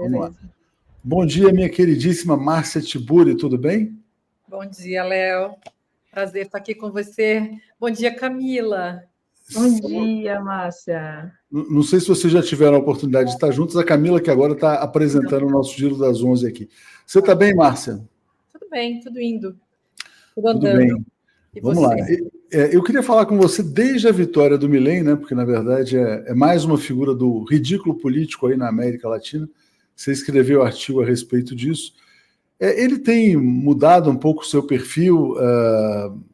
Vamos lá. Beleza. Bom dia, minha queridíssima Márcia Tiburi, tudo bem? Bom dia, Léo. Prazer estar aqui com você. Bom dia, Camila. Bom dia, Márcia. Não sei se vocês já tiveram a oportunidade de estar juntos. A Camila, que agora está apresentando o nosso Giro das 11 aqui. Você está bem, Márcia? Tudo bem, tudo indo. Tudo Tudo andando. bem. E Vamos você? lá. Eu queria falar com você desde a vitória do Milei, né? Porque, na verdade, é mais uma figura do ridículo político aí na América Latina. Você escreveu artigo a respeito disso. Ele tem mudado um pouco o seu perfil,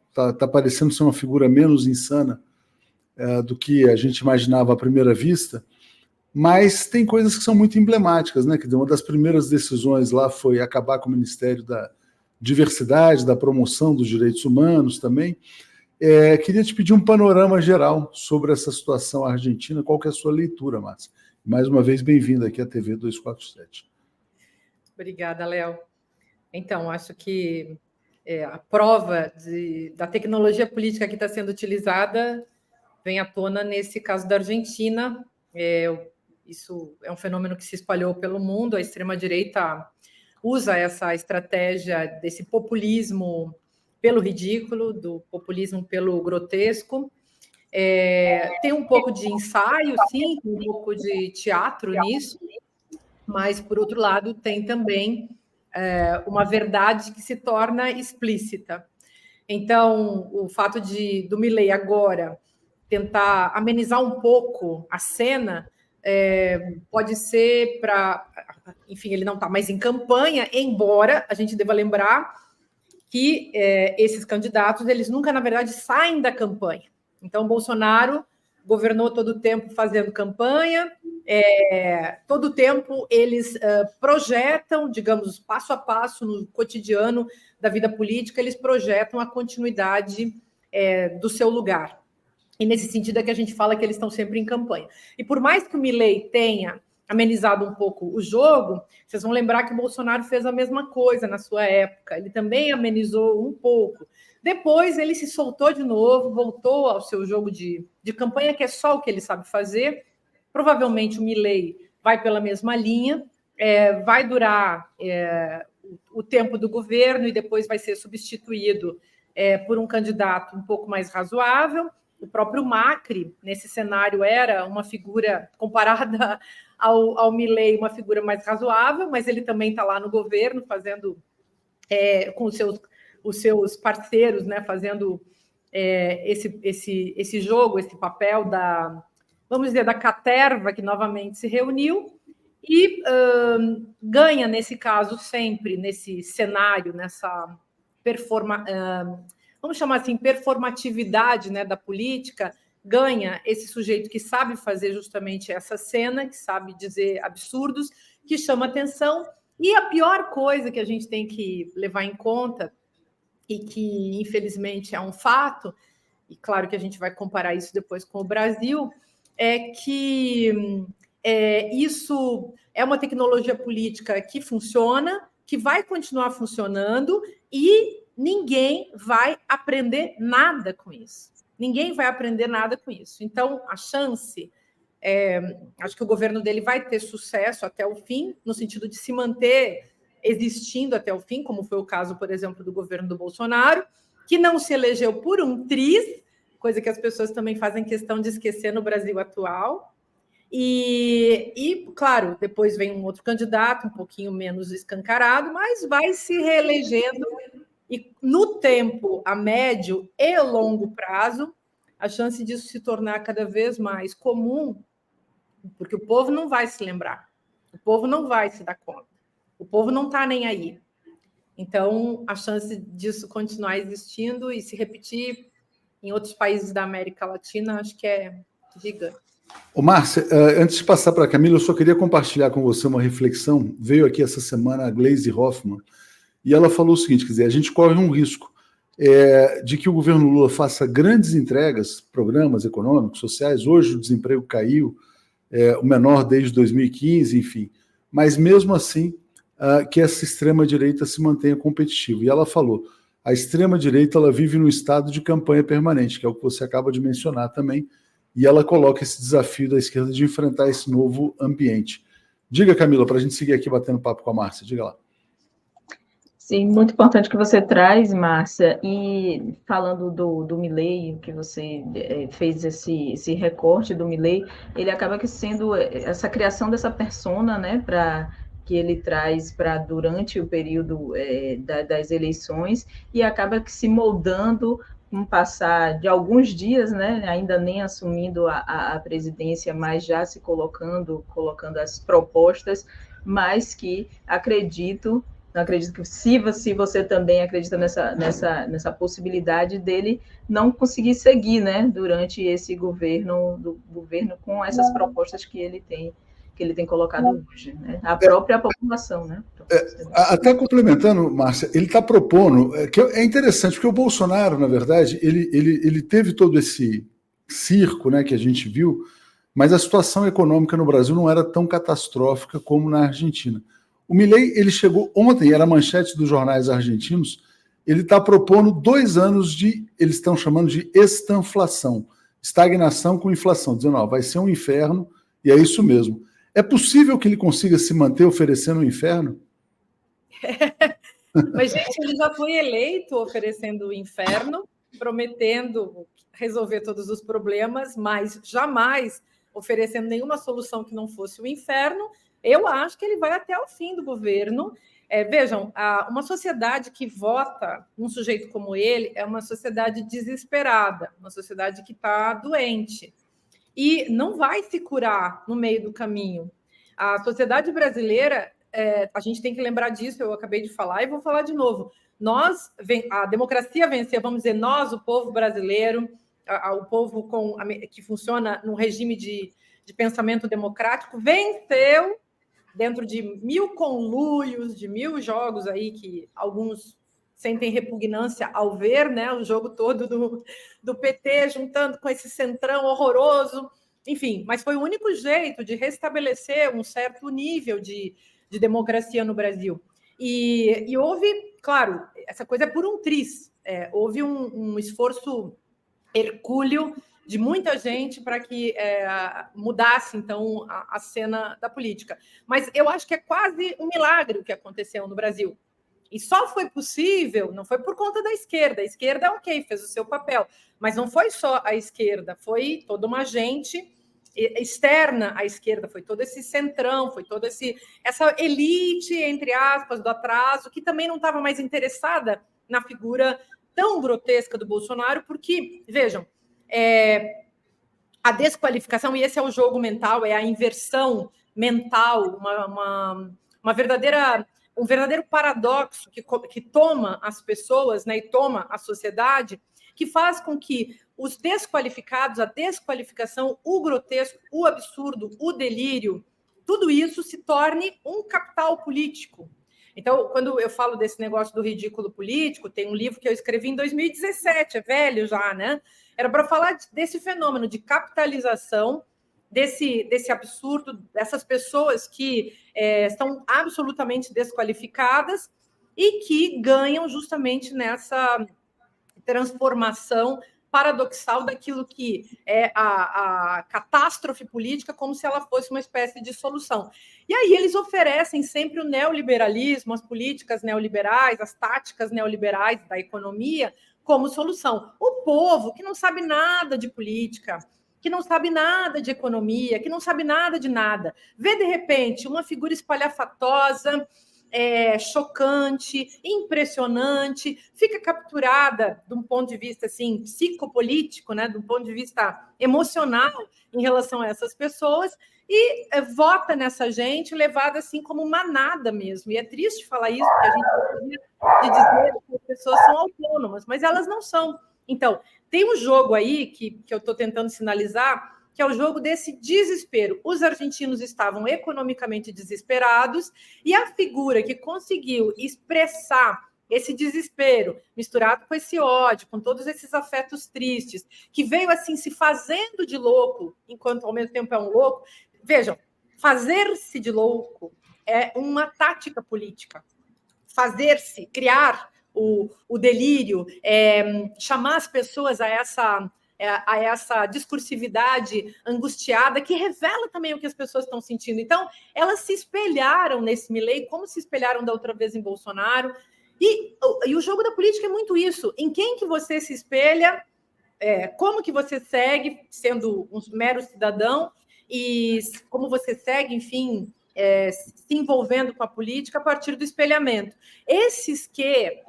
está parecendo ser uma figura menos insana do que a gente imaginava à primeira vista, mas tem coisas que são muito emblemáticas, né? Quer dizer, uma das primeiras decisões lá foi acabar com o Ministério da Diversidade, da Promoção dos Direitos Humanos também. Queria te pedir um panorama geral sobre essa situação argentina. Qual que é a sua leitura, Márcia? Mais uma vez, bem-vinda aqui à TV 247. Obrigada, Léo. Então, acho que a prova da tecnologia política que está sendo utilizada vem à tona nesse caso da Argentina. Isso é um fenômeno que se espalhou pelo mundo. A extrema-direita usa essa estratégia desse populismo pelo ridículo, do populismo pelo grotesco. Tem um pouco de ensaio, sim, um pouco de teatro nisso, mas, por outro lado, tem também uma verdade que se torna explícita. Então, o fato do Milei agora tentar amenizar um pouco a cena pode ser para... Enfim, ele não está mais em campanha, embora a gente deva lembrar que esses candidatos, eles nunca, na verdade, saem da campanha. Então, Bolsonaro governou todo o tempo fazendo campanha, todo o tempo eles projetam, digamos, passo a passo no cotidiano da vida política, eles projetam a continuidade do seu lugar. E nesse sentido é que a gente fala que eles estão sempre em campanha. E por mais que o Milei tenha amenizado um pouco o jogo, vocês vão lembrar que o Bolsonaro fez a mesma coisa na sua época. Ele também amenizou um pouco. Depois ele se soltou de novo, voltou ao seu jogo de campanha, que é só o que ele sabe fazer. Provavelmente o Milei vai pela mesma linha, vai durar o tempo do governo e depois vai ser substituído por um candidato um pouco mais razoável. O próprio Macri, nesse cenário, era uma figura, comparada ao Milei, uma figura mais razoável, mas ele também está lá no governo, fazendo com os seus parceiros, né, fazendo esse jogo, esse papel vamos dizer, da caterva que novamente se reuniu e ganha, nesse caso, sempre nesse cenário, nessa vamos chamar assim, performatividade, né, da política, ganha esse sujeito que sabe fazer justamente essa cena, que sabe dizer absurdos, que chama atenção. E a pior coisa que a gente tem que levar em conta, e que, infelizmente, é um fato, e claro que a gente vai comparar isso depois com o Brasil, é que isso é uma tecnologia política que funciona, que vai continuar funcionando e ninguém vai aprender nada com isso. Ninguém vai aprender nada com isso. Então, a chance, acho que o governo dele vai ter sucesso até o fim, no sentido de se manter existindo até o fim, como foi o caso, por exemplo, do governo do Bolsonaro, que não se elegeu por um triz, coisa que as pessoas também fazem questão de esquecer no Brasil atual. E, claro, depois vem um outro candidato, um pouquinho menos escancarado, mas vai se reelegendo. E no tempo, a médio e longo prazo, a chance disso se tornar cada vez mais comum, porque o povo não vai se lembrar, o povo não vai se dar conta, o povo não está nem aí. Então, a chance disso continuar existindo e se repetir em outros países da América Latina, acho que é gigante. Ô, Márcia, antes de passar para a Camila, eu só queria compartilhar com você uma reflexão. Veio aqui essa semana a Gleisi Hoffmann, e ela falou o seguinte, quer dizer, a gente corre um risco de que o governo Lula faça grandes entregas, programas econômicos, sociais. Hoje o desemprego caiu, o menor desde 2015, enfim. Mas mesmo assim, que essa extrema-direita se mantenha competitiva. E ela falou, a extrema-direita ela vive num estado de campanha permanente, que é o que você acaba de mencionar também, e ela coloca esse desafio da esquerda de enfrentar esse novo ambiente. Diga, Camila, para a gente seguir aqui batendo papo com a Márcia. Diga lá. Sim, muito importante que você traz, Márcia, e falando do Milei, que você fez esse recorte do Milei, ele acaba que sendo essa criação dessa persona, né, que ele traz para durante o período das eleições, e acaba que se moldando com o passar de alguns dias, né, ainda nem assumindo a presidência, mas já se colocando as propostas, mas que acredito que se você também acredita nessa possibilidade dele não conseguir seguir, né, durante esse governo com essas propostas que ele tem colocado hoje, né, a própria população, né. Até complementando, Márcia, ele está propondo, que é interessante, porque o Bolsonaro, na verdade, ele teve todo esse circo, né, que a gente viu, mas a situação econômica no Brasil não era tão catastrófica como na Argentina. O Milei, ele chegou ontem, era manchete dos jornais argentinos, ele está propondo 2 anos eles estão chamando de estanflação, estagnação com inflação, dizendo, ó, vai ser um inferno, e é isso mesmo. É possível que ele consiga se manter oferecendo um inferno? Mas, gente, ele já foi eleito oferecendo o inferno, prometendo resolver todos os problemas, mas jamais oferecendo nenhuma solução que não fosse o inferno. Eu acho que ele vai até o fim do governo. Vejam, uma sociedade que vota um sujeito como ele é uma sociedade desesperada, uma sociedade que está doente e não vai se curar no meio do caminho. A sociedade brasileira, a gente tem que lembrar disso, eu acabei de falar e vou falar de novo. A democracia venceu, vamos dizer, nós, o povo brasileiro, o povo que funciona num regime de pensamento democrático, venceu dentro de 1000 conluios, de 1000 jogos aí que alguns sentem repugnância ao ver, né? O jogo todo do PT juntando com esse centrão horroroso. Enfim, mas foi o único jeito de restabelecer um certo nível de democracia no Brasil. E houve, claro, essa coisa é por um triz. Houve um esforço hercúleo de muita gente para que mudasse, então, a cena da política. Mas eu acho que é quase um milagre o que aconteceu no Brasil. E só foi possível, não foi por conta da esquerda. A esquerda, ok, fez o seu papel. Mas não foi só a esquerda, foi toda uma gente externa à esquerda, foi todo esse centrão, foi toda essa elite, entre aspas, do atraso, que também não estava mais interessada na figura tão grotesca do Bolsonaro, porque, vejam, a desqualificação, e esse é o jogo mental, é a inversão mental, um verdadeiro paradoxo que toma as pessoas, né, e toma a sociedade, que faz com que os desqualificados, a desqualificação, o grotesco, o absurdo, o delírio, tudo isso se torne um capital político. Então, quando eu falo desse negócio do ridículo político, tem um livro que eu escrevi em 2017, é velho já, né? Era para falar desse fenômeno de capitalização, desse absurdo, dessas pessoas que estão absolutamente desqualificadas e que ganham justamente nessa transformação paradoxal daquilo que é a catástrofe política, como se ela fosse uma espécie de solução. E aí eles oferecem sempre o neoliberalismo, as políticas neoliberais, as táticas neoliberais da economia como solução. O povo, que não sabe nada de política, que não sabe nada de economia, que não sabe nada de nada, vê, de repente, uma figura espalhafatosa, chocante, impressionante, fica capturada de um ponto de vista assim, psicopolítico, né, de um ponto de vista emocional em relação a essas pessoas e vota nessa gente levada assim como manada mesmo. E é triste falar isso, porque a gente gostaria de dizer que as pessoas são autônomas, mas elas não são. Então, tem um jogo aí que eu estou tentando sinalizar, que é o jogo desse desespero. Os argentinos estavam economicamente desesperados e a figura que conseguiu expressar esse desespero, misturado com esse ódio, com todos esses afetos tristes, que veio assim se fazendo de louco, enquanto ao mesmo tempo é um louco. Vejam, fazer-se de louco é uma tática política. Fazer-se, criar o delírio, chamar as pessoas a a essa discursividade angustiada que revela também o que as pessoas estão sentindo. Então, elas se espelharam nesse Milei, como se espelharam da outra vez em Bolsonaro. E o jogo da política é muito isso. Em quem que você se espelha, como que você segue, sendo um mero cidadão, e como você segue, enfim, se envolvendo com a política a partir do espelhamento. Esses que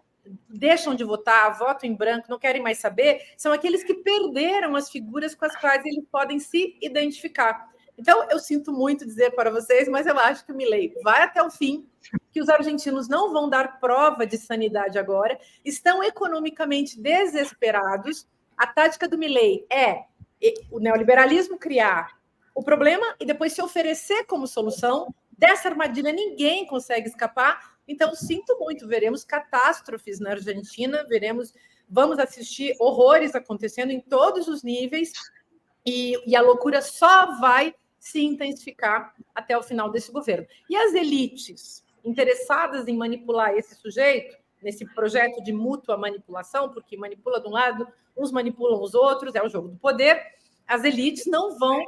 deixam de votar, votam em branco, não querem mais saber, são aqueles que perderam as figuras com as quais eles podem se identificar. Então, eu sinto muito dizer para vocês, mas eu acho que o Milei vai até o fim, que os argentinos não vão dar prova de sanidade agora, estão economicamente desesperados. A tática do Milei é o neoliberalismo criar o problema e depois se oferecer como solução. Dessa armadilha ninguém consegue escapar. Então, sinto muito, veremos catástrofes na Argentina, vamos assistir horrores acontecendo em todos os níveis, e a loucura só vai se intensificar até o final desse governo. E as elites interessadas em manipular esse sujeito, nesse projeto de mútua manipulação, porque manipula de um lado, uns manipulam os outros, é o jogo do poder, as elites não vão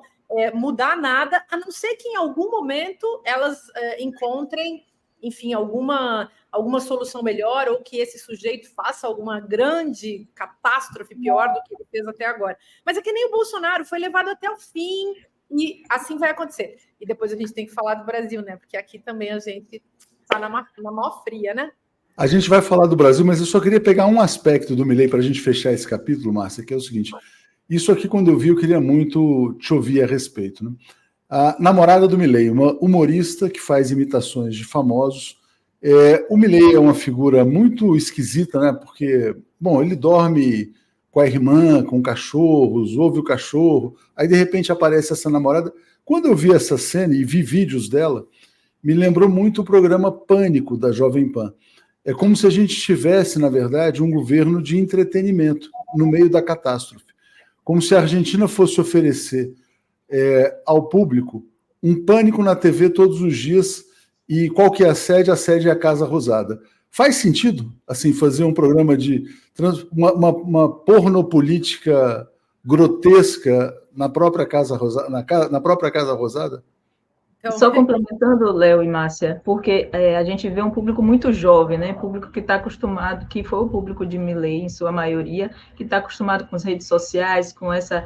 mudar nada, a não ser que em algum momento elas encontrem, enfim, alguma solução melhor, ou que esse sujeito faça alguma grande catástrofe pior do que ele fez até agora. Mas é que nem o Bolsonaro, foi levado até o fim, e assim vai acontecer. E depois a gente tem que falar do Brasil, né? Porque aqui também a gente está na mó fria, né? A gente vai falar do Brasil, mas eu só queria pegar um aspecto do Milei para a gente fechar esse capítulo, Márcia, que é o seguinte. Isso aqui, quando eu vi, eu queria muito te ouvir a respeito, né? A namorada do Milei, uma humorista que faz imitações de famosos. O Milei é uma figura muito esquisita, né? Porque, bom, ele dorme com a irmã, com cachorros, ouve o cachorro, aí de repente aparece essa namorada. Quando eu vi essa cena e vi vídeos dela, me lembrou muito o programa Pânico da Jovem Pan. É como se a gente tivesse, na verdade, um governo de entretenimento no meio da catástrofe. Como se a Argentina fosse oferecer ao público um pânico na TV todos os dias, e qual que é a sede? A sede é a Casa Rosada. Faz sentido, assim, fazer um programa de uma pornopolítica grotesca na própria Casa Rosada? Na própria Casa Rosada? Então, só complementando, Léo e Márcia, porque a gente vê um público muito jovem, né? Público que está acostumado, que foi o público de Milei, em sua maioria, que está acostumado com as redes sociais, com essa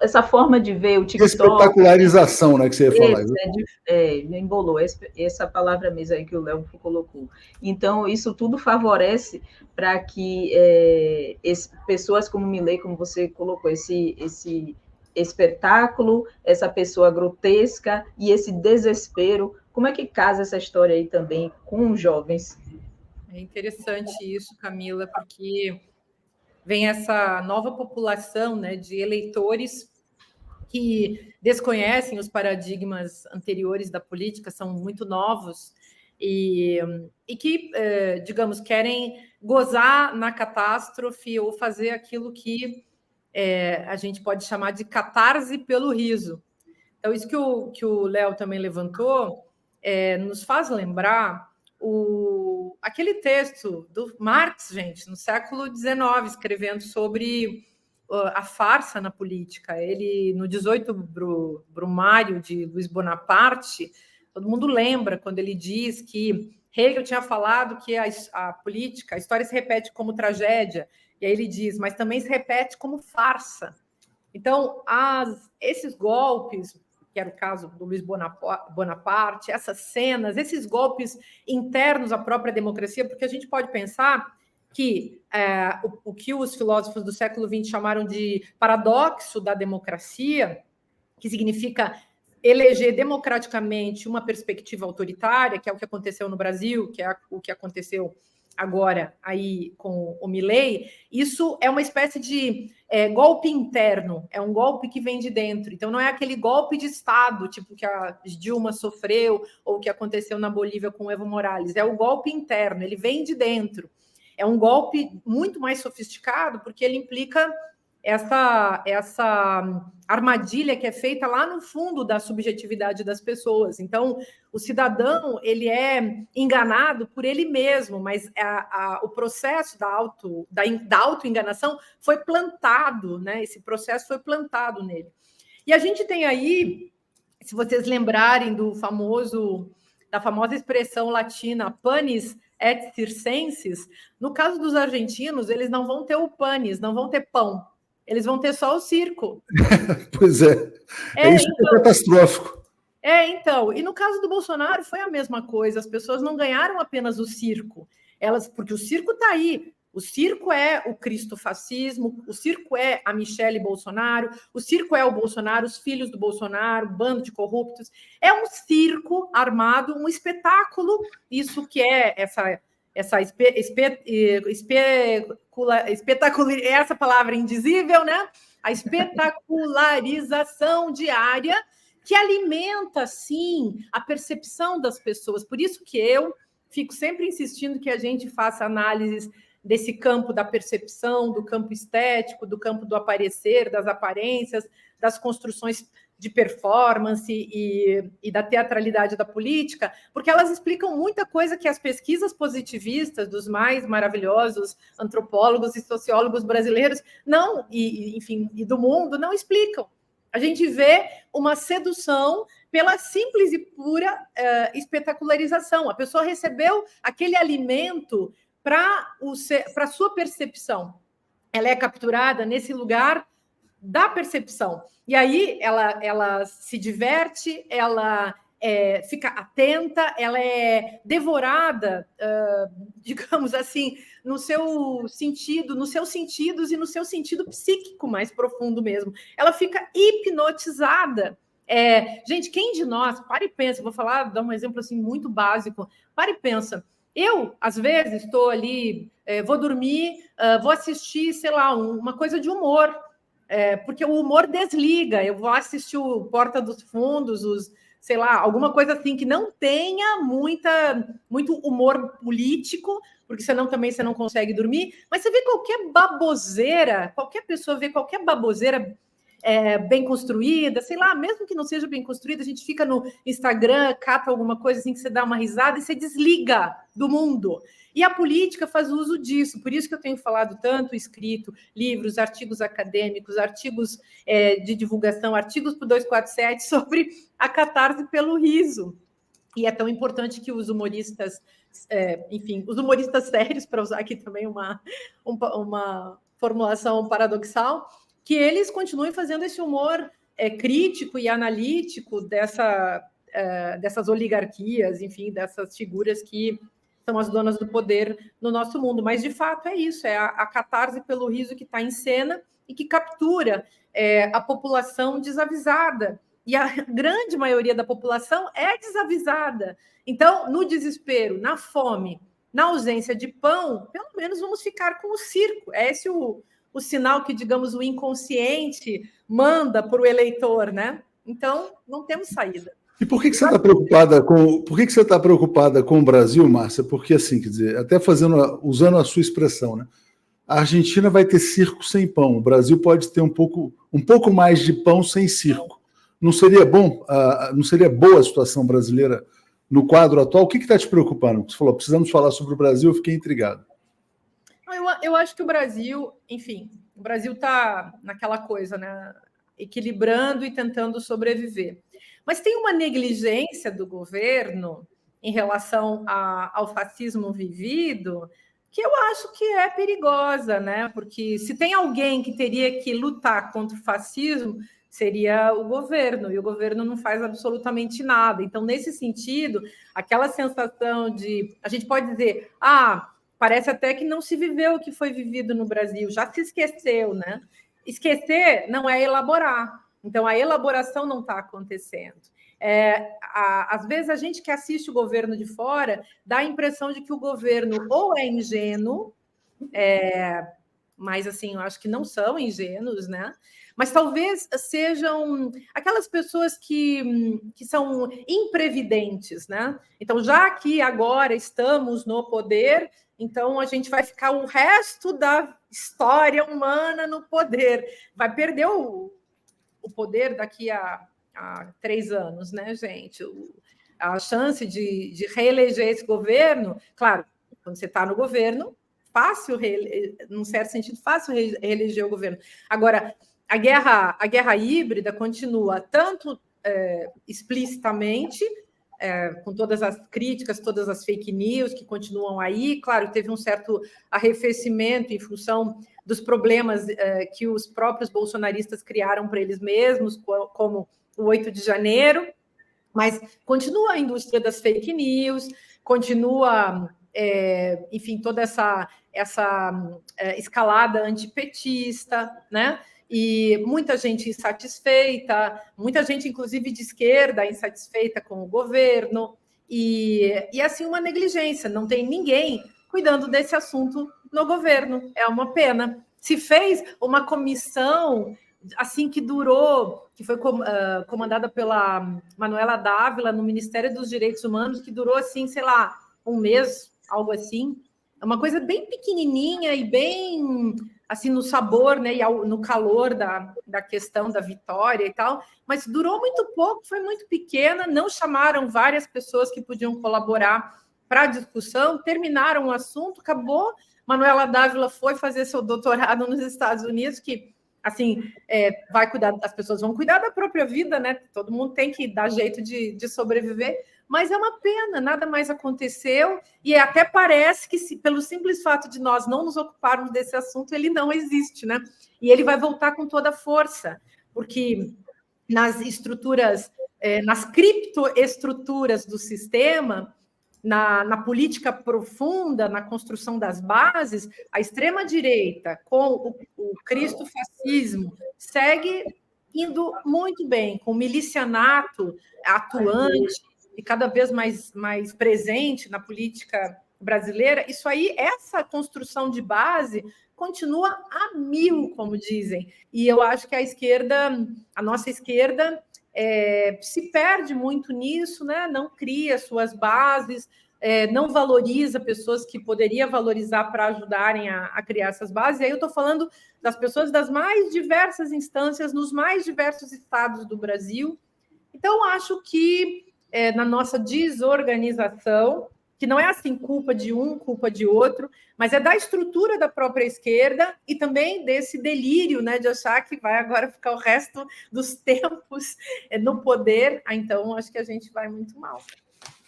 essa forma de ver o TikTok. Espetacularização, né, que você ia falar. Me embolou, essa palavra mesmo aí que o Léo colocou. Então, isso tudo favorece para que pessoas como Milei, como você colocou, esse espetáculo, essa pessoa grotesca e esse desespero, como é que casa essa história aí também com os jovens? É interessante isso, Camila, porque vem essa nova população, né, de eleitores que desconhecem os paradigmas anteriores da política, são muito novos, e que, digamos, querem gozar na catástrofe ou fazer aquilo que a gente pode chamar de catarse pelo riso. Então, isso que o Léo também levantou nos faz lembrar aquele texto do Marx, gente, no século XIX, escrevendo sobre a farsa na política. Ele, no 18 Brumário de Luiz Bonaparte, todo mundo lembra quando ele diz que Hegel tinha falado que a política, a história se repete como tragédia, e aí ele diz, mas também se repete como farsa. Então, esses golpes, que era o caso do Luiz Bonaparte, essas cenas, esses golpes internos à própria democracia, porque a gente pode pensar que o que os filósofos do século XX chamaram de paradoxo da democracia, que significa eleger democraticamente uma perspectiva autoritária, que é o que aconteceu no Brasil, que é o que aconteceu agora aí com o Milei, isso é uma espécie de golpe interno, é um golpe que vem de dentro. Então, não é aquele golpe de Estado, tipo que a Dilma sofreu, ou que aconteceu na Bolívia com o Evo Morales. É o golpe interno, ele vem de dentro. É um golpe muito mais sofisticado, porque ele implica essa armadilha que é feita lá no fundo da subjetividade das pessoas. Então, o cidadão, ele é enganado por ele mesmo, mas o processo da autoenganação foi plantado, né? Esse processo foi plantado nele. E a gente tem aí, se vocês lembrarem da famosa expressão latina panis et circenses, no caso dos argentinos, eles não vão ter o panis, não vão ter pão. Eles vão ter só o circo. Pois é. Isso então, que é catastrófico. Então. E no caso do Bolsonaro foi a mesma coisa. As pessoas não ganharam apenas o circo. Porque o circo está aí. O circo é o cristofascismo, o circo é a Michelle Bolsonaro, o circo é o Bolsonaro, os filhos do Bolsonaro, bando de corruptos. É um circo armado, um espetáculo, isso que é essa palavra indizível, né? A espetacularização diária que alimenta, sim, a percepção das pessoas. Por isso que eu fico sempre insistindo que a gente faça análises desse campo da percepção, do campo estético, do campo do aparecer, das aparências, das construções de performance e da teatralidade da política, porque elas explicam muita coisa que as pesquisas positivistas dos mais maravilhosos antropólogos e sociólogos brasileiros e do mundo não explicam. A gente vê uma sedução pela simples e pura espetacularização. A pessoa recebeu aquele alimento para a sua percepção. Ela é capturada nesse lugar da percepção. E aí ela se diverte, ela fica atenta, ela é devorada, digamos assim, no seu sentido, nos seus sentidos e no seu sentido psíquico mais profundo mesmo. Ela fica hipnotizada. Gente, quem de nós, para e pensa, vou dar um exemplo assim muito básico, para e pensa. Eu, às vezes, estou ali, vou dormir, vou assistir, sei lá, uma coisa de humor, porque o humor desliga. Eu vou assistir o Porta dos Fundos, sei lá, alguma coisa assim que não tenha muito humor político, porque senão também você não consegue dormir. Mas você vê qualquer baboseira, qualquer pessoa vê qualquer baboseira bem construída, sei lá, mesmo que não seja bem construída, a gente fica no Instagram, cata alguma coisa assim que você dá uma risada e você desliga do mundo. E a política faz uso disso, por isso que eu tenho falado tanto, escrito livros, artigos acadêmicos, artigos de divulgação, artigos para o 247 sobre a catarse pelo riso. E é tão importante que os humoristas, os humoristas sérios, para usar aqui também uma formulação paradoxal, que eles continuem fazendo esse humor crítico e analítico dessas oligarquias, enfim, dessas figuras que são as donas do poder no nosso mundo. Mas, de fato, é isso, é a catarse pelo riso que está em cena e que captura a população desavisada. E a grande maioria da população é desavisada. Então, no desespero, na fome, na ausência de pão, pelo menos vamos ficar com o circo. É esse o sinal que, digamos, o inconsciente manda para o eleitor, né? Então, não temos saída. E por que você está preocupada com o Brasil, Márcia? Porque, assim, quer dizer, até usando a sua expressão, né? A Argentina vai ter circo sem pão. O Brasil pode ter um pouco mais de pão sem circo. Não seria bom? Não seria boa a situação brasileira no quadro atual? O que está te preocupando? Você falou, precisamos falar sobre o Brasil, eu fiquei intrigado. Eu acho que o Brasil está naquela coisa, né? Equilibrando e tentando sobreviver. Mas tem uma negligência do governo em relação ao fascismo vivido que eu acho que é perigosa, né? Porque se tem alguém que teria que lutar contra o fascismo, seria o governo, e o governo não faz absolutamente nada. Então, nesse sentido, aquela sensação de... A gente pode dizer, parece até que não se viveu o que foi vivido no Brasil, já se esqueceu, né? Esquecer não é elaborar. Então, a elaboração não está acontecendo. Às vezes, a gente que assiste o governo de fora dá a impressão de que o governo ou é ingênuo, mas assim, eu acho que não são ingênuos, né? Mas talvez sejam aquelas pessoas que são imprevidentes, né? Então, já que agora estamos no poder, então a gente vai ficar o resto da história humana no poder. Vai perder o poder daqui a 3 anos, né, gente? A chance de reeleger esse governo, claro, quando você está no governo, fácil, num certo sentido, fácil reeleger o governo. Agora, a guerra híbrida continua tanto explicitamente, com todas as críticas, todas as fake news que continuam aí. Claro, teve um certo arrefecimento em função dos problemas que os próprios bolsonaristas criaram para eles mesmos, como o 8 de janeiro, mas continua a indústria das fake news, continua, enfim, toda essa escalada antipetista, né? E muita gente insatisfeita, muita gente, inclusive de esquerda, insatisfeita com o governo, e assim, uma negligência, não tem ninguém cuidando desse assunto no governo, é uma pena. Se fez uma comissão assim que durou, que foi comandada pela Manuela Dávila no Ministério dos Direitos Humanos, que durou assim, sei lá, um mês, algo assim, uma coisa bem pequenininha e bem assim no sabor, né, e no calor da questão da vitória e tal, mas durou muito pouco, foi muito pequena, não chamaram várias pessoas que podiam colaborar para a discussão, terminaram o assunto, acabou. Manuela Dávila foi fazer seu doutorado nos Estados Unidos, que assim, vai cuidar, as pessoas vão cuidar da própria vida, né? Todo mundo tem que dar jeito de sobreviver, mas é uma pena, nada mais aconteceu, e até parece que, pelo simples fato de nós não nos ocuparmos desse assunto, ele não existe, né? E ele vai voltar com toda a força, porque nas estruturas, nas criptoestruturas do sistema, na política profunda, na construção das bases, a extrema-direita, com o cristofascismo, segue indo muito bem, com o milicianato atuante e cada vez mais presente na política brasileira. Isso aí, essa construção de base continua a mil, como dizem. E eu acho que a nossa esquerda, se perde muito nisso, né? Não cria suas bases, não valoriza pessoas que poderia valorizar para ajudarem a criar essas bases. E aí eu estou falando das pessoas das mais diversas instâncias, nos mais diversos estados do Brasil. Então, acho que na nossa desorganização, que não é assim culpa de um, culpa de outro, mas é da estrutura da própria esquerda e também desse delírio, né, de achar que vai agora ficar o resto dos tempos no poder. Então, acho que a gente vai muito mal.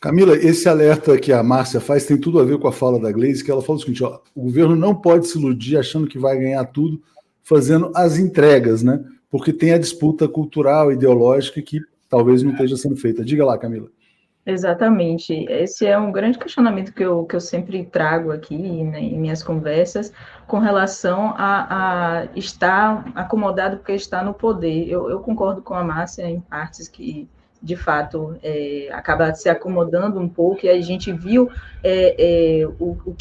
Camila, esse alerta que a Márcia faz tem tudo a ver com a fala da Gleisi, que ela fala o seguinte, ó, o governo não pode se iludir achando que vai ganhar tudo fazendo as entregas, né? Porque tem a disputa cultural, ideológica que talvez não esteja sendo feita. Diga lá, Camila. Exatamente. Esse é um grande questionamento que eu sempre trago aqui, né, em minhas conversas, com relação a estar acomodado porque está no poder. Eu concordo com a Márcia em partes que, de fato, acaba se acomodando um pouco, e a gente viu o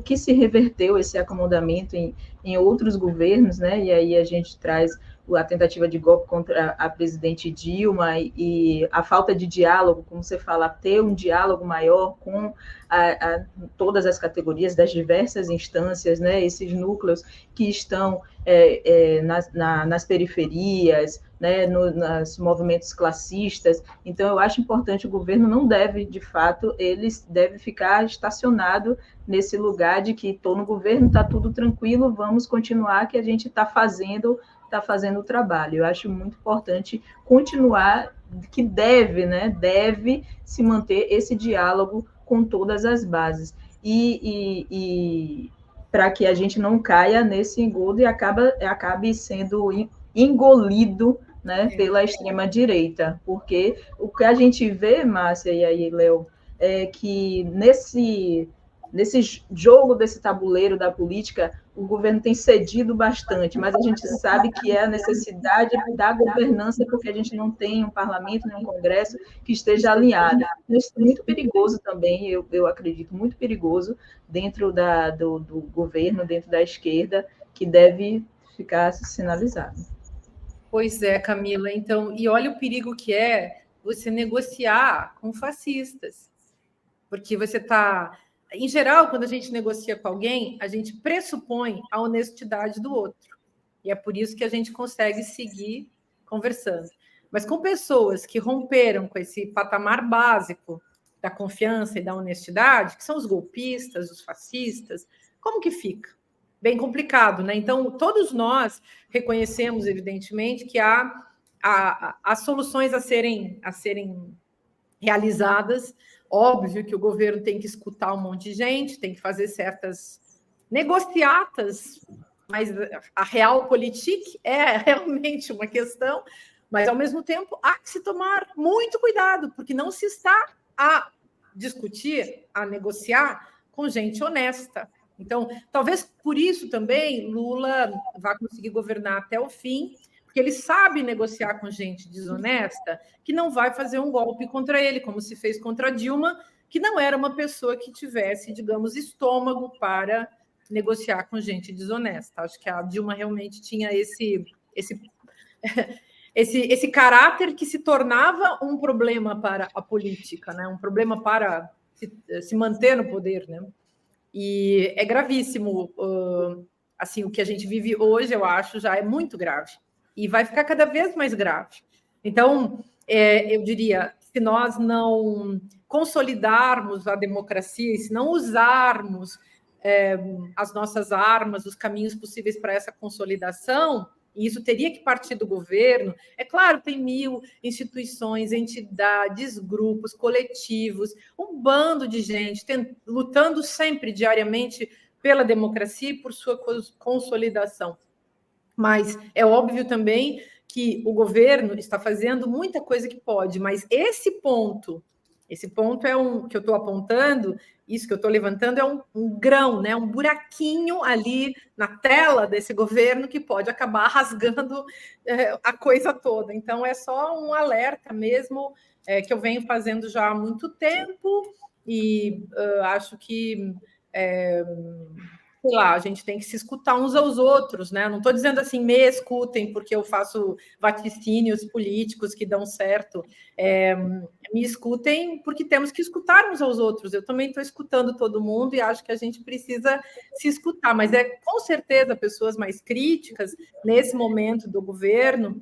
que se reverteu esse acomodamento em outros governos, né? E aí a gente traz a tentativa de golpe contra a presidente Dilma e a falta de diálogo, como você fala, ter um diálogo maior com todas as categorias das diversas instâncias, né, esses núcleos que estão nas periferias, né, nos movimentos classistas. Então, eu acho importante, o governo não deve, de fato, ele deve ficar estacionado nesse lugar de que estou no governo, está tudo tranquilo, vamos continuar, que a gente está fazendo o trabalho. Eu acho muito importante continuar, que deve se manter esse diálogo com todas as bases, e para que a gente não caia nesse engodo e acabe sendo engolido, né, pela extrema-direita, porque o que a gente vê, Márcia, e aí, Léo, é que nesse jogo, desse tabuleiro da política, o governo tem cedido bastante, mas a gente sabe que é a necessidade da governança, porque a gente não tem um parlamento, nem um congresso que esteja alinhado. Isso é muito perigoso também, eu acredito, muito perigoso dentro do governo, dentro da esquerda, que deve ficar sinalizado. Pois é, Camila. Então, e olha o perigo que é você negociar com fascistas. Porque você está... Em geral, quando a gente negocia com alguém, a gente pressupõe a honestidade do outro. E é por isso que a gente consegue seguir conversando. Mas com pessoas que romperam com esse patamar básico da confiança e da honestidade, que são os golpistas, os fascistas, como que fica? Bem complicado, né? Então, todos nós reconhecemos, evidentemente, que há soluções a serem realizadas. Óbvio que o governo tem que escutar um monte de gente, tem que fazer certas negociatas, mas a realpolitik é realmente uma questão, mas, ao mesmo tempo, há que se tomar muito cuidado, porque não se está a discutir, a negociar com gente honesta. Então, talvez por isso também Lula vai conseguir governar até o fim, porque ele sabe negociar com gente desonesta que não vai fazer um golpe contra ele, como se fez contra Dilma, que não era uma pessoa que tivesse, digamos, estômago para negociar com gente desonesta. Acho que a Dilma realmente tinha esse caráter que se tornava um problema para a política, né? Um problema para se manter no poder, né? E é gravíssimo, assim, o que a gente vive hoje, eu acho, já é muito grave. E vai ficar cada vez mais grave. Então, eu diria, se nós não consolidarmos a democracia, e se não usarmos as nossas armas, os caminhos possíveis para essa consolidação, e isso teria que partir do governo. É claro, tem 1000 instituições, entidades, grupos, coletivos, um bando de gente lutando sempre, diariamente, pela democracia e por sua consolidação. Mas é óbvio também que o governo está fazendo muita coisa que pode, mas esse ponto é que eu estou apontando, isso que eu estou levantando é um grão, né? Um buraquinho ali na tela desse governo que pode acabar rasgando a coisa toda. Então, é só um alerta mesmo que eu venho fazendo já há muito tempo e acho que... sei lá, a gente tem que se escutar uns aos outros, né? Não estou dizendo assim, me escutem, porque eu faço vaticínios políticos que dão certo. Me escutem, porque temos que escutar uns aos outros. Eu também estou escutando todo mundo e acho que a gente precisa se escutar, mas com certeza pessoas mais críticas nesse momento do governo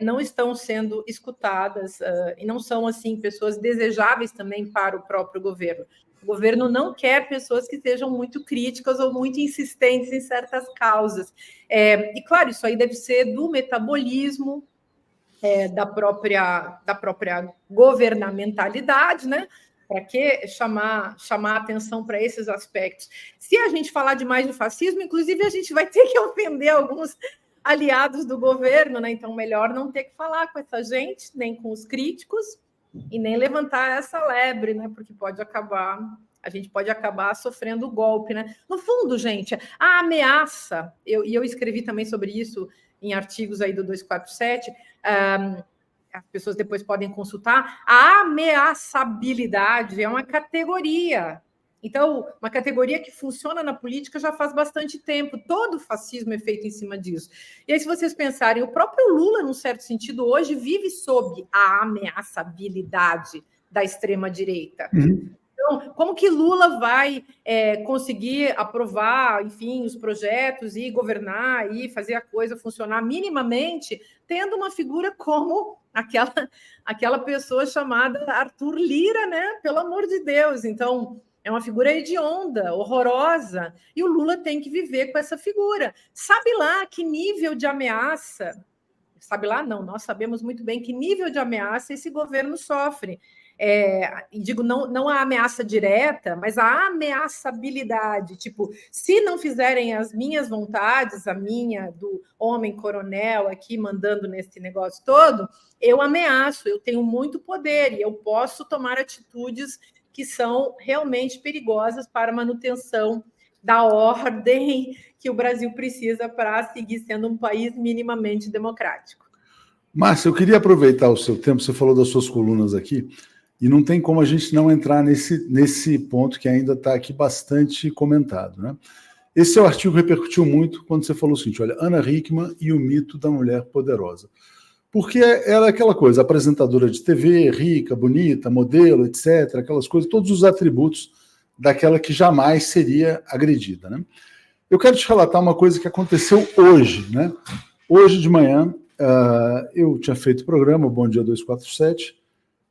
não estão sendo escutadas e não são assim pessoas desejáveis também para o próprio governo. O governo não quer pessoas que sejam muito críticas ou muito insistentes em certas causas. E, claro, isso aí deve ser do metabolismo da própria governamentalidade, né? Para que chamar atenção para esses aspectos? Se a gente falar demais do fascismo, inclusive, a gente vai ter que ofender alguns aliados do governo, né? Então, melhor não ter que falar com essa gente, nem com os críticos, e nem levantar essa lebre, né? Porque a gente pode acabar sofrendo golpe, né? No fundo, gente, a ameaça, eu escrevi também sobre isso em artigos aí do 247, as pessoas depois podem consultar, a ameaçabilidade é uma categoria. Então, uma categoria que funciona na política já faz bastante tempo. Todo o fascismo é feito em cima disso. E aí, se vocês pensarem, o próprio Lula, num certo sentido, hoje vive sob a ameaçabilidade da extrema-direita. Uhum. Então, como que Lula vai conseguir aprovar, enfim, os projetos e governar e fazer a coisa funcionar minimamente, tendo uma figura como aquela pessoa chamada Arthur Lira, né? Pelo amor de Deus. Então, é uma figura hedionda, horrorosa, e o Lula tem que viver com essa figura. Sabe lá que nível de ameaça... Sabe lá? Não, nós sabemos muito bem que nível de ameaça esse governo sofre. E digo, não a ameaça direta, mas a ameaçabilidade. Tipo, se não fizerem as minhas vontades, a minha do homem coronel aqui mandando nesse negócio todo, eu ameaço, eu tenho muito poder e eu posso tomar atitudes que são realmente perigosas para a manutenção da ordem que o Brasil precisa para seguir sendo um país minimamente democrático. Márcia, eu queria aproveitar o seu tempo, você falou das suas colunas aqui, e não tem como a gente não entrar nesse ponto que ainda está aqui bastante comentado, né? Esse seu artigo repercutiu muito quando você falou o seguinte, olha, Ana Hickman e o mito da mulher poderosa. Porque ela é aquela coisa, apresentadora de TV, rica, bonita, modelo, etc., aquelas coisas, todos os atributos daquela que jamais seria agredida, né? Eu quero te relatar uma coisa que aconteceu hoje, né? Hoje de manhã, eu tinha feito o programa, Bom Dia 247,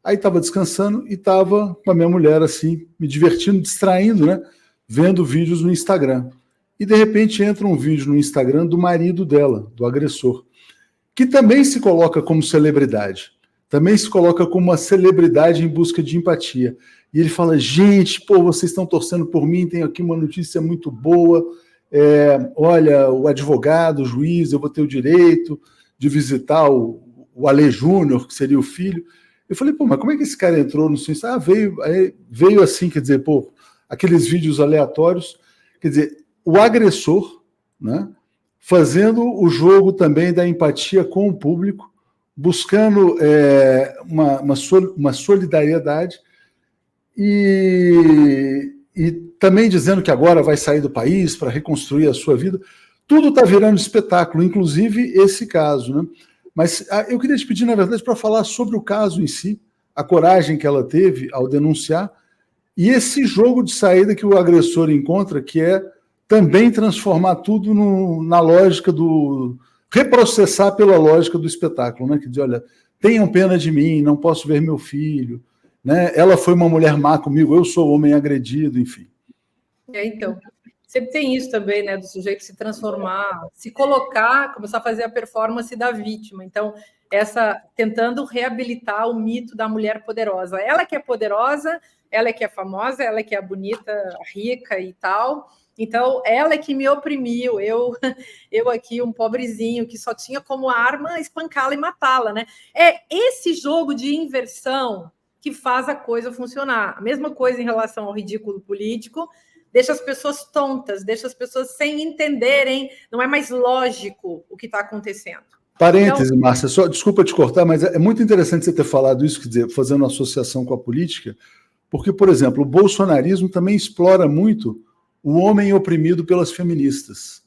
aí estava descansando e estava com a minha mulher, assim, me divertindo, distraindo, né? Vendo vídeos no Instagram. E, de repente, entra um vídeo no Instagram do marido dela, do agressor, que também se coloca como celebridade, também se coloca como uma celebridade em busca de empatia. E ele fala, gente, pô, vocês estão torcendo por mim, tenho aqui uma notícia muito boa, olha, o advogado, o juiz, eu vou ter o direito de visitar o Ale Júnior, que seria o filho. Eu falei, pô, mas como é que esse cara entrou no seu Instagram? Veio assim, quer dizer, pô, aqueles vídeos aleatórios, quer dizer, o agressor, né, fazendo o jogo também da empatia com o público, buscando uma solidariedade e também dizendo que agora vai sair do país para reconstruir a sua vida. Tudo está virando espetáculo, inclusive esse caso, né? Mas eu queria te pedir, na verdade, para falar sobre o caso em si, a coragem que ela teve ao denunciar, e esse jogo de saída que o agressor encontra, que é também transformar tudo na lógica do... reprocessar pela lógica do espetáculo, né? Que diz, olha, tenham pena de mim, não posso ver meu filho, né? Ela foi uma mulher má comigo, eu sou o homem agredido, enfim. Então, sempre tem isso também, né? Do sujeito se transformar, se colocar, começar a fazer a performance da vítima. Então, tentando reabilitar o mito da mulher poderosa. Ela que é poderosa, ela que é famosa, ela que é bonita, rica e tal. Então, ela é que me oprimiu, eu aqui, um pobrezinho, que só tinha como arma espancá-la e matá-la, né? É esse jogo de inversão que faz a coisa funcionar. A mesma coisa em relação ao ridículo político, deixa as pessoas tontas, deixa as pessoas sem entenderem, não é mais lógico o que está acontecendo. Parêntese, então, Márcia, só desculpa te cortar, mas é muito interessante você ter falado isso, quer dizer, fazendo uma associação com a política, porque, por exemplo, o bolsonarismo também explora muito o homem oprimido pelas feministas,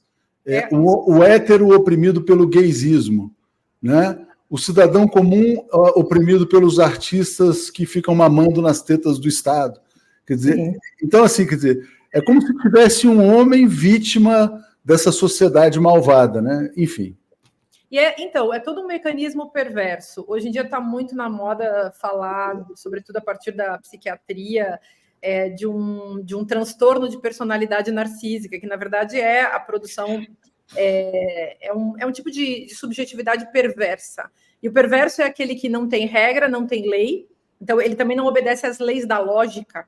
o hétero oprimido pelo gaysismo, né? O cidadão comum oprimido pelos artistas que ficam mamando nas tetas do Estado. Quer dizer, então, assim, quer dizer, é como se tivesse um homem vítima dessa sociedade malvada, né? Enfim. E então, é todo um mecanismo perverso. Hoje em dia está muito na moda falar, sobretudo a partir da psiquiatria, de um transtorno de personalidade narcísica, que na verdade é a produção, é um tipo de subjetividade perversa. E o perverso é aquele que não tem regra, não tem lei, então ele também não obedece às leis da lógica,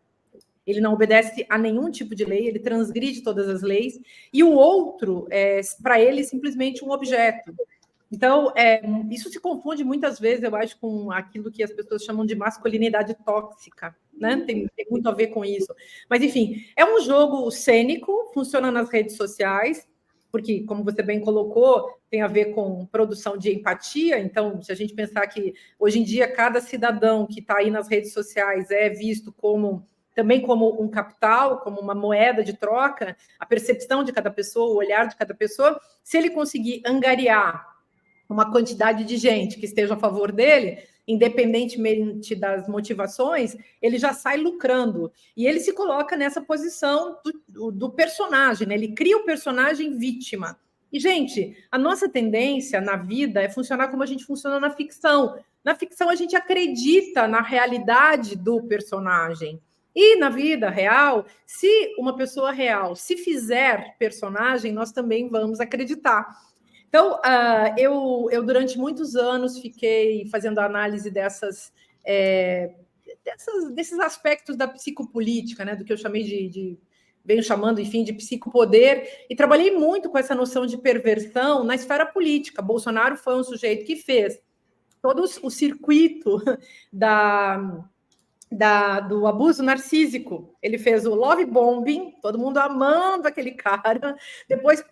ele não obedece a nenhum tipo de lei, ele transgride todas as leis, e o outro para ele, simplesmente um objeto. Então, isso se confunde muitas vezes, eu acho, com aquilo que as pessoas chamam de masculinidade tóxica, né? Tem muito a ver com isso. Mas, enfim, é um jogo cênico, funciona nas redes sociais, porque, como você bem colocou, tem a ver com produção de empatia. Então, se a gente pensar que, hoje em dia, cada cidadão que está aí nas redes sociais é visto também como um capital, como uma moeda de troca, a percepção de cada pessoa, o olhar de cada pessoa, se ele conseguir angariar uma quantidade de gente que esteja a favor dele, independentemente das motivações, ele já sai lucrando. E ele se coloca nessa posição do personagem, né? Ele cria o personagem vítima. E, gente, a nossa tendência na vida é funcionar como a gente funciona na ficção. Na ficção, a gente acredita na realidade do personagem. E na vida real, se uma pessoa real se fizer personagem, nós também vamos acreditar. Então, eu durante muitos anos fiquei fazendo análise desses aspectos da psicopolítica, né, do que eu chamei venho chamando, enfim, de psicopoder, e trabalhei muito com essa noção de perversão na esfera política. Bolsonaro foi um sujeito que fez todo o circuito do abuso narcísico. Ele fez o love bombing, todo mundo amando aquele cara, depois,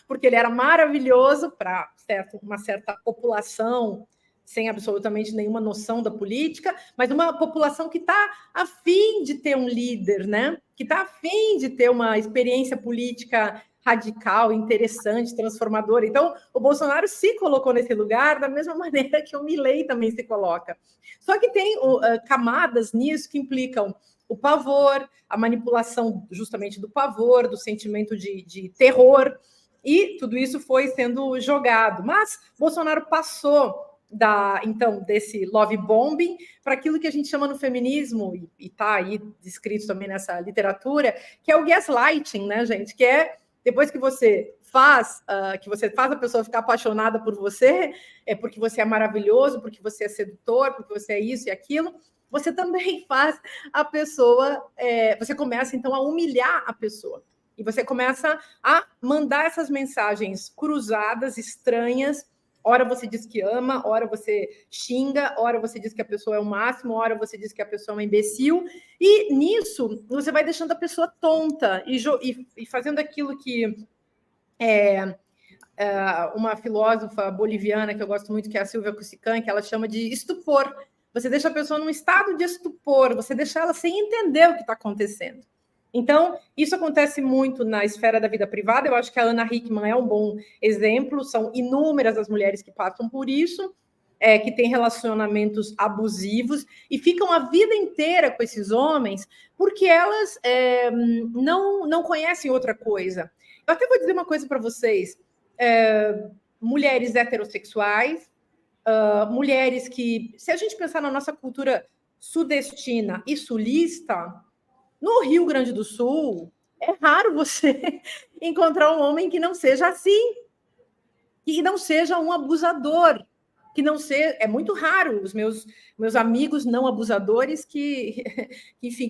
porque ele era maravilhoso para uma certa população sem absolutamente nenhuma noção da política, mas uma população que está a fim de ter um líder, né? Que está a fim de ter uma experiência política radical, interessante, transformador. Então, o Bolsonaro se colocou nesse lugar da mesma maneira que o Milei também se coloca. Só que tem camadas nisso que implicam o pavor, a manipulação justamente do pavor, do sentimento de terror, e tudo isso foi sendo jogado. Mas Bolsonaro passou desse love bombing para aquilo que a gente chama no feminismo, e está aí descrito também nessa literatura, que é o gaslighting, né, gente? Que é depois que você faz a pessoa ficar apaixonada por você, é porque você é maravilhoso, porque você é sedutor, porque você é isso e aquilo, você também faz a pessoa, você começa então a humilhar a pessoa. E você começa a mandar essas mensagens cruzadas, estranhas. Ora você diz que ama, ora você xinga, ora você diz que a pessoa é o máximo, ora você diz que a pessoa é uma imbecil. E nisso, você vai deixando a pessoa tonta e fazendo aquilo que uma filósofa boliviana que eu gosto muito, que é a Silvia Cusican, que ela chama de estupor. Você deixa a pessoa num estado de estupor, você deixa ela sem entender o que está acontecendo. Então, isso acontece muito na esfera da vida privada. Eu acho que a Ana Hickman é um bom exemplo. São inúmeras as mulheres que passam por isso, que têm relacionamentos abusivos e ficam a vida inteira com esses homens porque elas não conhecem outra coisa. Eu até vou dizer uma coisa para vocês. Mulheres heterossexuais, mulheres que... Se a gente pensar na nossa cultura sudestina e sulista... No Rio Grande do Sul, é raro você encontrar um homem que não seja assim, que não seja um abusador, que não seja... É muito raro os meus amigos não abusadores que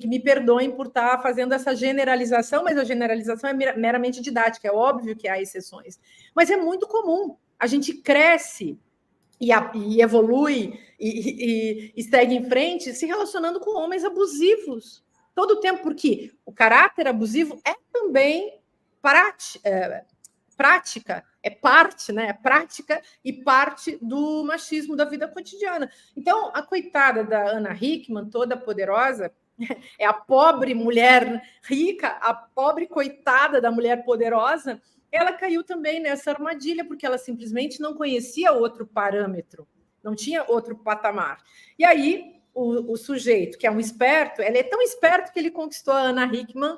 me perdoem por estar fazendo essa generalização, mas a generalização é meramente didática, é óbvio que há exceções. Mas é muito comum. A gente cresce e evolui e segue em frente se relacionando com homens abusivos. Todo o tempo, porque o caráter abusivo é também prática, é parte, né? É prática e parte do machismo da vida cotidiana. Então, a coitada da Ana Hickman, toda poderosa, é a pobre mulher rica, a pobre coitada da mulher poderosa, ela caiu também nessa armadilha, porque ela simplesmente não conhecia outro parâmetro, não tinha outro patamar. E aí... O sujeito, que é um esperto, ele é tão esperto que ele conquistou a Ana Hickman,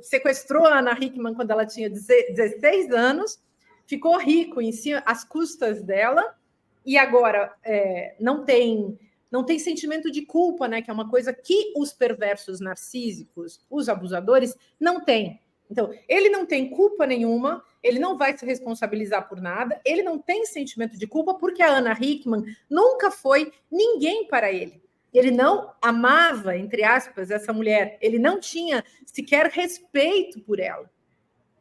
sequestrou a Ana Hickman quando ela tinha 16 anos, ficou rico em si, às custas dela, e agora não tem sentimento de culpa, né? Que é uma coisa que os perversos narcísicos, os abusadores, não têm. Então, ele não tem culpa nenhuma, ele não vai se responsabilizar por nada, ele não tem sentimento de culpa porque a Ana Hickman nunca foi ninguém para ele. Ele não amava, entre aspas, essa mulher, ele não tinha sequer respeito por ela.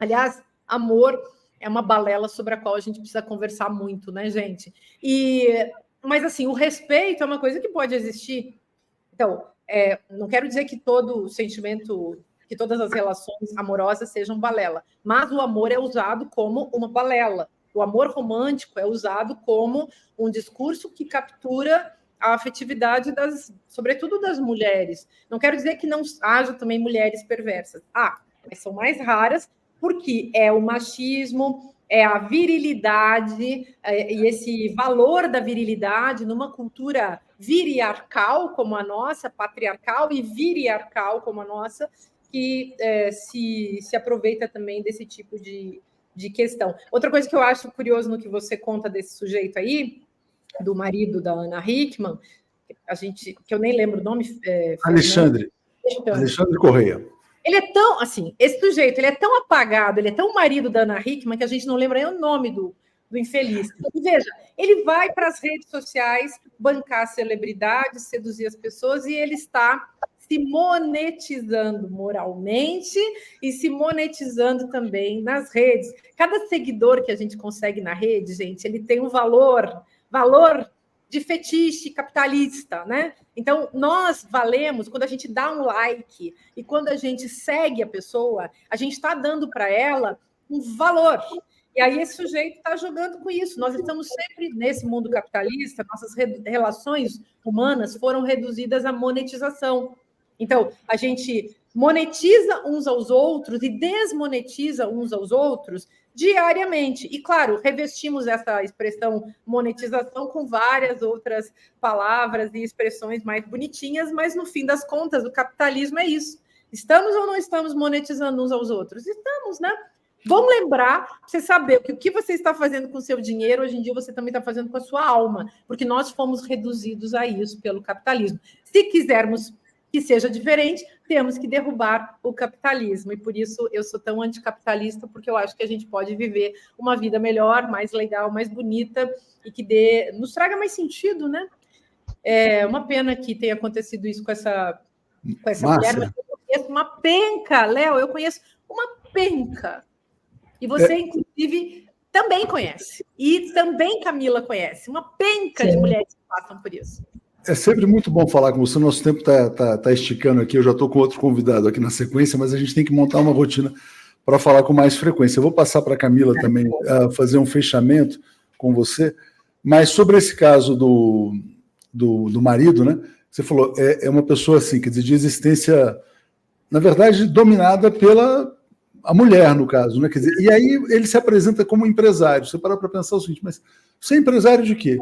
Aliás, amor é uma balela sobre a qual a gente precisa conversar muito, né, gente? Mas, assim, o respeito é uma coisa que pode existir. Então, não quero dizer que todo sentimento... que todas as relações amorosas sejam balela, mas o amor é usado como uma balela. O amor romântico é usado como um discurso que captura a afetividade sobretudo das mulheres. Não quero dizer que não haja também mulheres perversas. Mas são mais raras, porque é o machismo, é a virilidade, e esse valor da virilidade numa cultura viriarcal como a nossa, patriarcal e viriarcal como a nossa, que se aproveita também desse tipo de questão. Outra coisa que eu acho curioso no que você conta desse sujeito aí, do marido da Ana Hickman, que eu nem lembro o nome... Alexandre Correia. Ele é tão, assim, esse sujeito, ele é tão apagado, ele é tão marido da Ana Hickman, que a gente não lembra nem o nome do infeliz. E veja, ele vai para as redes sociais bancar celebridades, seduzir as pessoas, e ele está se monetizando moralmente e se monetizando também nas redes. Cada seguidor que a gente consegue na rede, gente, ele tem um valor de fetiche capitalista, né? Então, nós valemos quando a gente dá um like e quando a gente segue a pessoa, a gente está dando para ela um valor. E aí esse sujeito está jogando com isso. Nós estamos sempre nesse mundo capitalista, nossas relações humanas foram reduzidas à monetização. Então, a gente monetiza uns aos outros e desmonetiza uns aos outros diariamente. E, claro, revestimos essa expressão monetização com várias outras palavras e expressões mais bonitinhas, mas, no fim das contas, o capitalismo é isso. Estamos ou não estamos monetizando uns aos outros? Estamos, né? Bom lembrar, você saber que o que você está fazendo com o seu dinheiro, hoje em dia você também está fazendo com a sua alma, porque nós fomos reduzidos a isso pelo capitalismo. Se quisermos que seja diferente, temos que derrubar o capitalismo. E por isso eu sou tão anticapitalista, porque eu acho que a gente pode viver uma vida melhor, mais legal, mais bonita, e que nos traga mais sentido, né? É uma pena que tenha acontecido isso com essa mulher, mas eu conheço uma penca, Léo, eu conheço uma penca. E você, inclusive, também conhece. E também Camila conhece. Uma penca de mulheres que passam por isso. É sempre muito bom falar com você. Nosso tempo tá esticando aqui. Eu já estou com outro convidado aqui na sequência, mas a gente tem que montar uma rotina para falar com mais frequência. Eu vou passar para a Camila também fazer um fechamento com você. Mas sobre esse caso do marido, né? Você falou, é uma pessoa assim, quer dizer, de existência, na verdade, dominada pela a mulher, no caso, né? Quer dizer, e aí ele se apresenta como empresário. Você parou para pensar o seguinte, mas você é empresário de quê?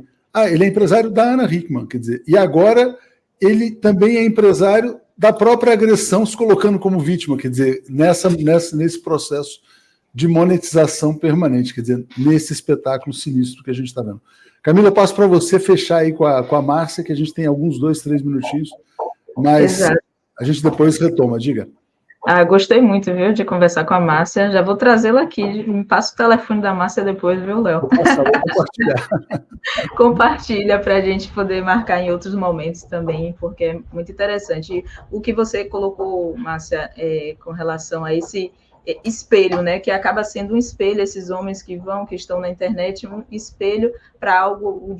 Ele é empresário da Ana Hickman, quer dizer, e agora ele também é empresário da própria agressão, se colocando como vítima, quer dizer, nesse processo de monetização permanente, quer dizer, nesse espetáculo sinistro que a gente está vendo. Camila, eu passo para você fechar aí com a Márcia, que a gente tem alguns 2, 3 minutinhos, mas a gente depois retoma, diga. Gostei muito, viu, de conversar com a Márcia. Já vou trazê-la aqui. Me passa o telefone da Márcia depois, viu, Léo? Vou compartilhar. Compartilha para a gente poder marcar em outros momentos também, porque é muito interessante. O que você colocou, Márcia, com relação a esse espelho, né, que acaba sendo um espelho, esses homens que estão na internet, um espelho para algo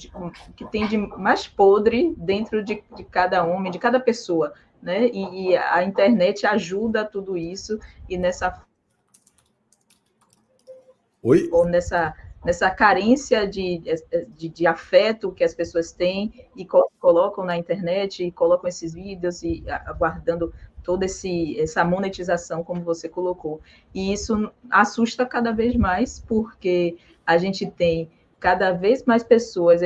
que tem de mais podre dentro de cada homem, de cada pessoa. Né? E a internet ajuda tudo isso, e nessa carência de afeto que as pessoas têm e colocam na internet, e colocam esses vídeos e aguardando toda essa monetização, como você colocou. E isso assusta cada vez mais, porque a gente tem cada vez mais pessoas,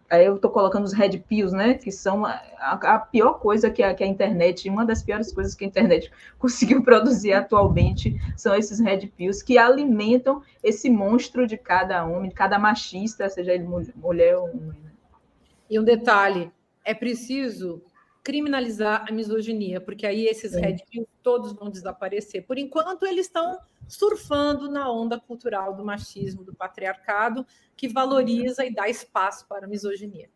aí eu estou colocando os red pills, né, que são a pior coisa que a internet, uma das piores coisas que a internet conseguiu produzir atualmente, são esses red pills que alimentam esse monstro de cada homem, de cada machista, seja ele mulher ou homem. E um detalhe, é preciso criminalizar a misoginia, porque aí esses red pills todos vão desaparecer. Por enquanto, eles estão surfando na onda cultural do machismo, do patriarcado, que valoriza e dá espaço para a misoginia.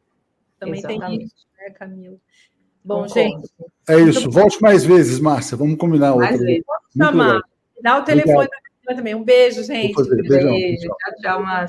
Também Exatamente. Tem isso, né, Camila? Bom, gente... É isso. Volte mais vezes, Márcia. Vamos combinar outra. Mais vezes. Vamos chamar. Dá o telefone da Camila também. Um beijo, gente. Beijo. Tchau, Márcia.